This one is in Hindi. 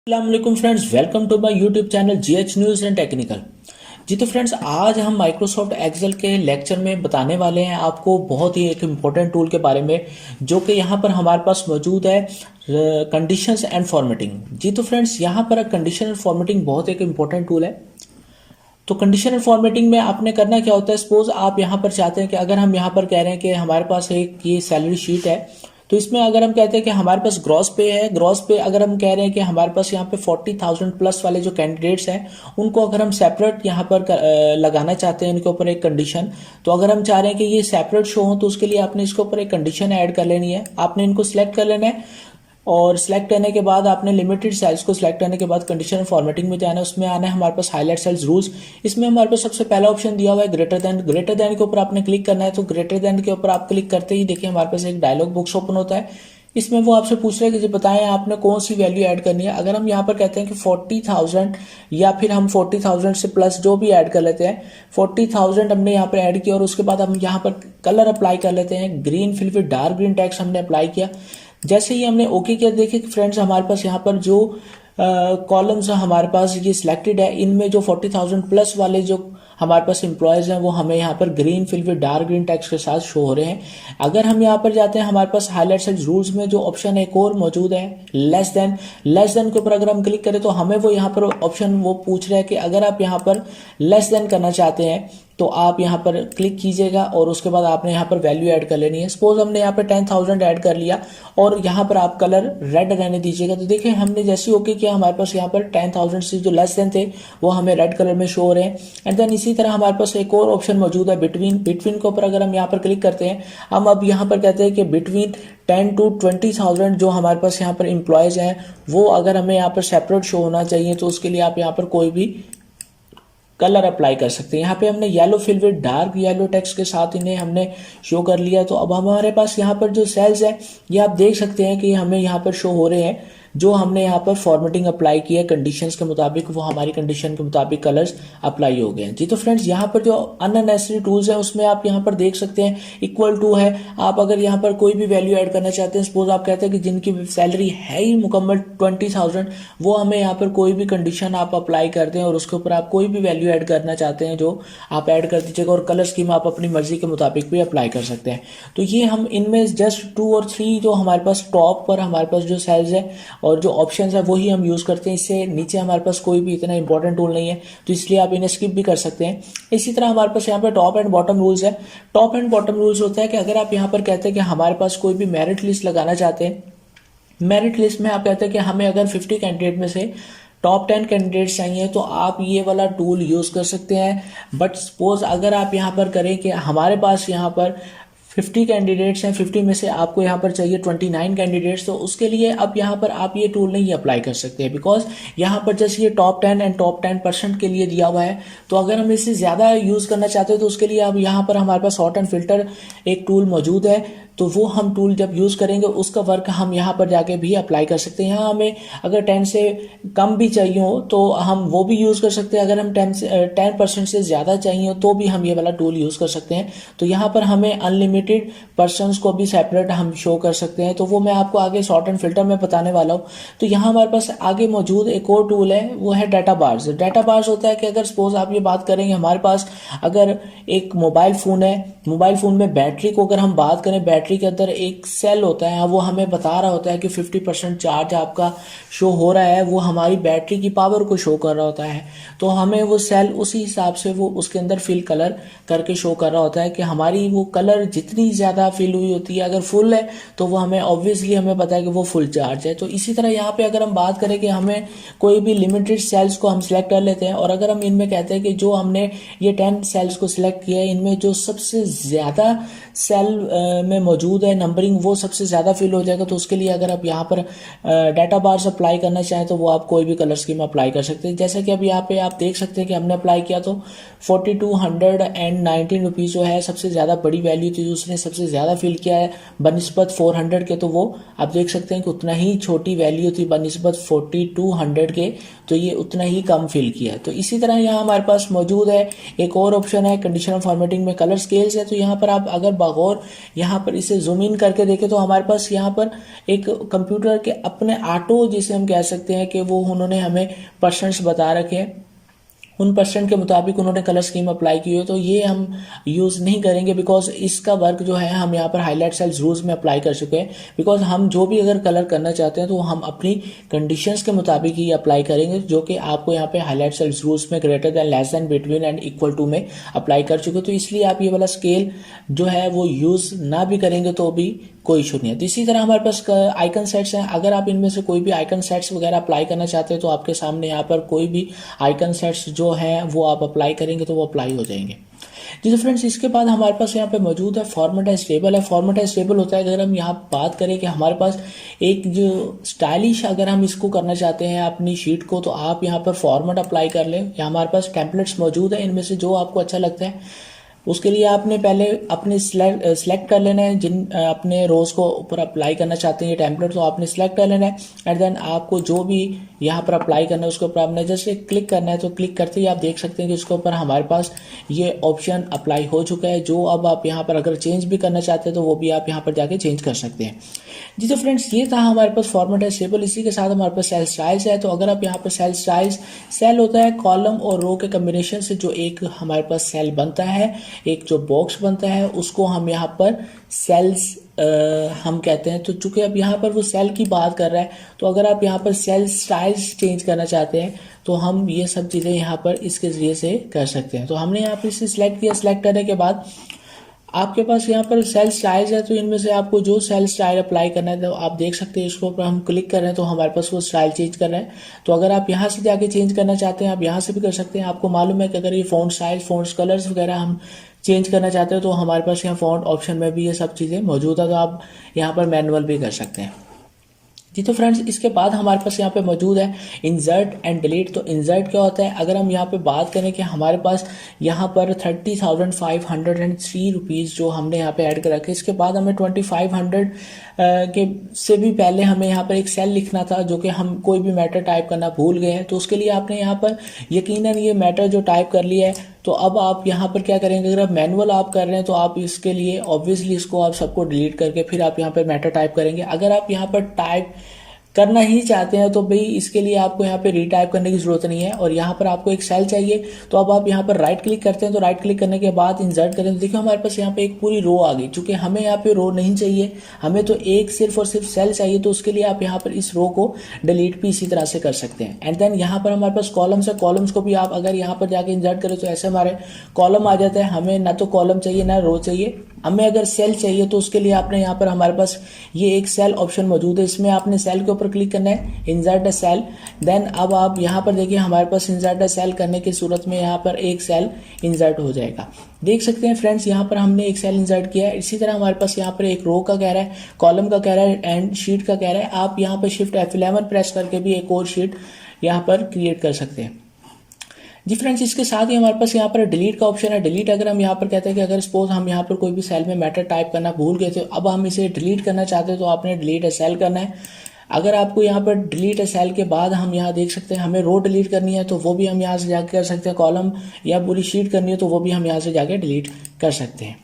अस्सलाम friends, welcome to my YouTube channel GH news and technical. जी तो फ्रेंड्स, आज हम माइक्रोसॉफ्ट एक्सेल के लेक्चर में बताने वाले हैं आपको बहुत ही एक इम्पोर्टेंट टूल के बारे में, जो कि यहाँ पर हमारे पास मौजूद है, कंडीशंस एंड फॉर्मेटिंग। जी तो फ्रेंड्स, यहाँ पर कंडीशन एंड फॉर्मेटिंग बहुत एक इम्पोर्टेंट टूल है। तो कंडीशन एंड फॉर्मेटिंग में आपने करना क्या होता है, सपोज आप यहाँ पर चाहते हैं कि अगर हम यहाँ पर कह रहे हैं कि हमारे पास एक ये सैलरी शीट है, तो इसमें अगर हम कहते हैं कि हमारे पास ग्रॉस पे है, ग्रॉस पे अगर हम कह रहे हैं कि हमारे पास यहाँ पे 40,000 प्लस वाले जो कैंडिडेट्स हैं उनको अगर हम सेपरेट यहाँ पर लगाना चाहते हैं, इनके ऊपर एक कंडीशन, तो अगर हम चाह रहे हैं कि ये सेपरेट शो हो तो उसके लिए आपने इसके ऊपर एक कंडीशन ऐड कर लेनी है। आपने इनको सिलेक्ट कर लेना है और सिलेक्ट करने के बाद आपने लिमिटेड सेल्स को सिलेक्ट करने के बाद कंडीशन फॉर्मेटिंग में जाना है। उसमें आना है हमारे पास हाईलाइट सेल्स रूल्स। इसमें हमारे पास सबसे पहला ऑप्शन दिया हुआ है ग्रेटर देन। ग्रेटर देन के ऊपर आपने क्लिक करना है। तो ग्रेटर देन के ऊपर आप क्लिक करते ही देखिए हमारे पास एक डायलॉग बॉक्स ओपन होता है। इसमें वो आपसे पूछ रहे हैं कि जी बताएं आपने कौन सी वैल्यू ऐड करनी है। अगर हम यहाँ पर कहते हैं कि 40,000 या फिर हम 40,000 से प्लस जो भी ऐड कर लेते हैं, 40,000 हमने यहाँ पर ऐड किया और उसके बाद हम यहाँ पर कलर अप्लाई कर लेते हैं। ग्रीन फिल फिर डार्क ग्रीन टेक्स्ट हमने अप्लाई किया। जैसे ही हमने ओके किया, देखिए फ्रेंड्स हमारे पास यहाँ पर जो कॉलम्स हमारे पास ये सिलेक्टेड है, इनमें जो 40,000 प्लस वाले जो हमारे पास एम्प्लॉयज हैं वो हमें यहाँ पर green fill with dark green text के साथ शो हो रहे हैं। अगर हम यहाँ पर जाते हैं, हमारे पास हाईलाइट सेल्स रूल्स में जो ऑप्शन एक और मौजूद है लेस देन। लेस देन के ऊपर अगर हम क्लिक करें तो हमें वो यहाँ पर ऑप्शन वो पूछ रहा है कि अगर आप यहाँ पर लेस देन करना चाहते हैं तो आप यहाँ पर क्लिक कीजिएगा और उसके बाद आपने यहाँ पर वैल्यू ऐड कर लेनी है। सपोज हमने यहाँ पर 10,000 ऐड कर लिया और यहाँ पर आप कलर रेड रहने दीजिएगा। तो देखिए हमने जैसे ओके किया, हमारे पास यहाँ पर 10,000 से जो लेस देन थे वो हमें रेड कलर में शो हो रहे हैं। एंड देन इसी तरह हमारे पास एक और ऑप्शन मौजूद है बिटवीन। बिटवीन के ऊपर अगर हम यहाँ पर क्लिक करते हैं, हम अब यहाँ पर कहते हैं कि बिटवीन 10 to 20,000 जो हमारे पास यहाँ पर एम्प्लॉयज हैं वो अगर हमें यहाँ पर सेपरेट शो होना चाहिए, तो उसके लिए आप यहाँ पर कोई भी कलर अप्लाई कर सकते हैं। यहाँ पे हमने yellow fill with dark yellow text के साथ इन्हें हमने शो कर लिया। तो अब हमारे पास यहाँ पर जो सेल्स है ये आप देख सकते हैं कि हमें यहाँ पर शो हो रहे हैं। जो हमने यहाँ पर फॉर्मेटिंग अप्लाई की है कंडीशंस के मुताबिक, वो हमारी कंडीशन के मुताबिक कलर्स अप्लाई हो गए हैं। जी तो फ्रेंड्स, यहाँ पर जो अननेसेसरी टूल्स हैं उसमें आप यहाँ पर देख सकते हैं इक्वल टू है। आप अगर यहाँ पर कोई भी वैल्यू ऐड करना चाहते हैं, सपोज आप कहते हैं कि जिनकी सैलरी है ही मुकम्मल 20,000, वो हमें यहाँ पर कोई भी कंडीशन आप अप्लाई कर दें और उसके ऊपर आप कोई भी वैल्यू ऐड करना चाहते हैं जो आप ऐड कर दीजिएगा, और कलर स्कीम आप अपनी मर्जी के मुताबिक भी अप्लाई कर सकते हैं। तो ये हम इनमें जस्ट 2 और 3 जो हमारे पास टॉप पर हमारे पास जो सेल्स है और जो ऑप्शंस है वही हम यूज करते हैं। इससे नीचे हमारे पास कोई भी इतना इंपॉर्टेंट टूल नहीं है, तो इसलिए आप इन्हें स्किप भी कर सकते हैं। इसी तरह हमारे पास यहाँ पे टॉप एंड बॉटम रूल्स है। टॉप एंड बॉटम रूल्स होता है कि अगर आप यहाँ पर कहते हैं कि हमारे पास कोई भी मेरिट लिस्ट लगाना चाहते हैं, मेरिट लिस्ट में आप कहते हैं कि हमें अगर 50 कैंडिडेट में से टॉप 10 कैंडिडेट्स चाहिए, तो आप ये वाला टूल यूज कर सकते हैं। बट सपोज अगर आप यहाँ पर करें कि हमारे पास यहाँ पर 50 कैंडिडेट्स हैं, 50 में से आपको यहाँ पर चाहिए 29 कैंडिडेट्स, तो उसके लिए अब यहाँ पर आप ये टूल नहीं अप्लाई कर सकते हैं, बिकॉज यहाँ पर जैसे ये टॉप 10 एंड टॉप 10% के लिए दिया हुआ है। तो अगर हम इससे ज़्यादा यूज़ करना चाहते हैं तो उसके लिए अब यहाँ पर हमारे पास सॉर्ट एंड फिल्टर एक टूल मौजूद है। तो वो हम टूल जब यूज़ करेंगे उसका वर्क हम यहाँ पर जाके भी अप्लाई कर सकते हैं। यहाँ हमें अगर 10 से कम भी चाहिए हो तो हम वो भी यूज़ कर सकते हैं। अगर हम 10% से ज़्यादा चाहिए तो भी हम ये वाला टूल यूज़ कर सकते हैं। तो यहाँ पर हमें अनलिमिटेड पर्सनस को भी सेपरेट हम शो कर सकते हैं। तो वो मैं आपको आगे सॉर्ट एंड फिल्टर में बताने वाला हूँ। तो यहाँ हमारे पास आगे मौजूद एक और टूल है, वो है डाटा बार्स। डाटा बार्स होता है कि अगर सपोज आप ये बात करेंगे, हमारे पास अगर एक मोबाइल फ़ोन है, मोबाइल फ़ोन में बैटरी को अगर हम बात करें, बैटरी के अंदर एक सेल होता है, वो हमें बता रहा होता है कि 50% चार्ज आपका शो हो रहा है, वो हमारी बैटरी की पावर को शो कर रहा होता है। तो हमें वो सेल उसी हिसाब से वो उसके अंदर फिल कलर करके शो कर रहा होता है कि हमारी वो कलर जितनी ज़्यादा फिल हुई होती है, अगर फुल है तो वो हमें ऑब्वियसली हमें पता है कि वो फुल चार्ज है। तो इसी तरह यहाँ पे अगर हम बात करें कि हमें कोई भी लिमिटेड सेल्स को हम सिलेक्ट कर लेते हैं और अगर हम इनमें कहते हैं कि जो हमने ये 10 सेल्स को सिलेक्ट किया है, इनमें जो सबसे ज़्यादा सेल में मौजूद है नंबरिंग वो सबसे ज़्यादा फिल हो जाएगा। तो उसके लिए अगर आप यहाँ पर डाटा बार्स अप्लाई करना चाहें तो वो आप कोई भी कलर स्कीम अप्लाई कर सकते हैं। जैसे कि अब यहाँ पे आप देख सकते हैं कि हमने अप्लाई किया तो 4219 रुपीज़ जो है सबसे ज़्यादा बड़ी वैल्यू थी, उसने सबसे ज़्यादा फिल किया है बनिस्बत 400 के। तो वो आप देख सकते हैं कि उतना ही छोटी वैल्यू थी बनिस्बत 4200 के, तो ये उतना ही कम फिल किया। तो इसी तरह यहाँ हमारे पास मौजूद है एक और ऑप्शन है कंडीशनल फॉर्मेटिंग में कलर स्केल्स है। तो यहाँ पर आप अगर बगौर यहाँ पर इसे जूम इन करके देखें तो हमारे पास यहाँ पर एक कंप्यूटर के अपने ऑटो जिसे हम कह सकते हैं कि वो उन्होंने हमें परसेंट्स बता रखे हैं, उन परसेंट के मुताबिक उन्होंने कलर स्कीम अप्लाई की है। तो ये हम यूज़ नहीं करेंगे बिकॉज इसका वर्क जो है हम यहाँ पर हाईलाइट सेल्स रूल्स में अप्लाई कर चुके हैं। बिकॉज हम जो भी अगर कलर करना चाहते हैं तो हम अपनी कंडीशंस के मुताबिक ही अप्लाई करेंगे, जो कि आपको यहाँ पे हाईलाइट सेल्स रूल्स में greater than, less than, between and equal to में अप्लाई कर चुके। तो इसलिए आप ये वाला स्केल जो है वो यूज़ ना भी करेंगे तो भी कोई इशू नहीं है। तो इसी तरह हमारे पास आइकन सेट्स हैं। अगर आप इनमें से कोई भी आइकन सेट्स वगैरह अप्लाई करना चाहते हैं तो आपके सामने यहाँ पर कोई भी आइकन सेट्स जो हैं वो आप अप्लाई करेंगे तो वो अप्लाई हो जाएंगे। जी तो फ्रेंड्स, इसके बाद हमारे पास यहाँ पे मौजूद है फॉर्मेट एज टेबल है। फॉर्मेट एज टेबल होता है, अगर हम यहाँ बात करें कि हमारे पास एक जो स्टाइलिश अगर हम इसको करना चाहते हैं अपनी शीट को, तो आप यहाँ पर फॉर्मेट अप्लाई कर लें। या हमारे पास टेम्पलेट्स मौजूद है, इनमें से जो आपको अच्छा लगता है उसके लिए आपने पहले अपने सेलेक्ट कर लेना है। जिन अपने रोज को ऊपर अप्लाई करना चाहते हैं ये टेम्पलेट, तो आपने सेलेक्ट कर लेना है एंड देन आपको जो भी यहाँ पर अप्लाई करना है उसके ऊपर आपने जैसे क्लिक करना है। तो क्लिक करते ही आप देख सकते हैं कि इसके ऊपर हमारे पास ये ऑप्शन अप्लाई हो चुका है, जो अब आप यहाँ पर अगर चेंज भी करना चाहते हैं तो वो भी आप यहाँ पर जाके चेंज कर सकते हैं। जी तो फ्रेंड्स, ये था हमारे पास फॉर्मेट एज टेबल। इसी के साथ हमारे पास सेल स्टाइल्स है। तो अगर आप यहाँ पर सेल स्टाइल्स, सेल होता है कॉलम और रो के कम्बिनेशन से जो एक हमारे पास सेल बनता है, एक जो बॉक्स बनता है, उसको हम यहाँ पर सेल्स हम कहते हैं। तो चूंकि अब यहाँ पर वो सेल की बात कर रहा है, तो अगर आप यहाँ पर सेल स्टाइल्स चेंज करना चाहते हैं तो हम ये सब चीज़ें यहाँ पर इसके ज़रिए से कर सकते हैं। तो हमने यहाँ पर इसे सिलेक्ट किया। सिलेक्ट करने के बाद आपके पास यहाँ पर सेल स्टाइल्स है, तो इनमें से आपको जो सेल स्टाइल अप्लाई करना है तो आप देख सकते हैं इसको ऊपर हम क्लिक कर रहे हैं तो हमारे पास वो स्टाइल चेंज कर रहे हैं। तो अगर आप यहाँ से जाके चेंज करना चाहते हैं आप यहाँ से भी कर सकते हैं। आपको मालूम है कि अगर ये फ़ॉन्ट स्टाइल, फ़ॉन्ट्स कलर्स वगैरह हम चेंज करना चाहते हैं तो हमारे पास यहाँ फ़ॉन्ट ऑप्शन में भी ये सब चीज़ें मौजूद है, तो आप यहाँ पर मैनुअल भी कर सकते हैं। जी तो फ्रेंड्स, इसके बाद हमारे पास यहाँ पे मौजूद है इंसर्ट एंड डिलीट। तो इंसर्ट क्या होता है, अगर हम यहाँ पे बात करें कि हमारे पास यहाँ पर 30,503 रुपीज़ जो हमने यहाँ पे ऐड कर रखे, इसके बाद हमें 2500 के से भी पहले हमें यहाँ पर एक सेल लिखना था, जो कि हम कोई भी मैटर टाइप करना भूल गए हैं। तो उसके लिए आपने यहाँ पर यकीनन ये मैटर जो टाइप कर लिया है, तो अब आप यहाँ पर क्या करेंगे, अगर आप मैनुअल आप कर रहे हैं तो आप इसके लिए ऑब्वियसली इसको आप सबको डिलीट करके फिर आप यहाँ पर मैटर टाइप करेंगे। अगर आप यहाँ पर टाइप करना ही चाहते हैं तो भाई इसके लिए आपको यहाँ पे रीटाइप करने की जरूरत नहीं है। और यहाँ पर आपको एक सेल चाहिए, तो अब आप यहाँ पर राइट क्लिक करते हैं। तो राइट क्लिक करने के बाद इंसर्ट करें तो देखिए हमारे पास यहाँ पे एक पूरी रो आ गई। चूंकि हमें यहाँ पे रो नहीं चाहिए, हमें तो एक सिर्फ और सिर्फ सेल चाहिए, तो उसके लिए आप यहाँ पर इस रो को डिलीट भी इसी तरह से कर सकते हैं। एंड देन यहाँ पर हमारे पास कॉलम्स है, कॉलम्स को भी आप अगर यहाँ पर जाके इंसर्ट करें तो ऐसे हमारे कॉलम आ जाता है। हमें ना तो कॉलम चाहिए ना रो चाहिए, हमें अगर सेल चाहिए तो उसके लिए आपने यहाँ पर हमारे पास ये एक सेल ऑप्शन मौजूद है, इसमें आपने सेल के ऊपर क्लिक करना है, इंसर्ट अ सेल। देन अब आप यहाँ पर देखिए हमारे पास इंसर्ट अ सेल करने की सूरत में यहाँ पर एक सेल इंसर्ट हो जाएगा। देख सकते हैं फ्रेंड्स, यहाँ पर हमने एक सेल इंसर्ट किया है। इसी तरह हमारे पास यहाँ पर एक रो का कह रहा है, कॉलम का कह रहा है एंड शीट का कह रहा है। आप यहाँ पर शिफ्ट F11 प्रेस करके भी एक और शीट यहाँ पर क्रिएट कर सकते हैं। जी फ्रेंड्स, इसके साथ ही हमारे पास यहाँ पर डिलीट का ऑप्शन है। डिलीट अगर हम यहाँ पर कहते हैं कि अगर सपोज हम यहाँ पर कोई भी सेल में मैटर टाइप करना भूल गए थे, अब हम इसे डिलीट करना चाहते हैं तो आपने डिलीट अ सेल करना है। अगर आपको यहाँ पर डिलीट अ सेल के बाद हम यहाँ देख सकते हैं हमें रो डिलीट करनी है तो वो भी हम यहाँ से जाके कर सकते हैं, कॉलम या पूरी शीट करनी है तो वो भी हम यहाँ से जाके डिलीट कर सकते हैं।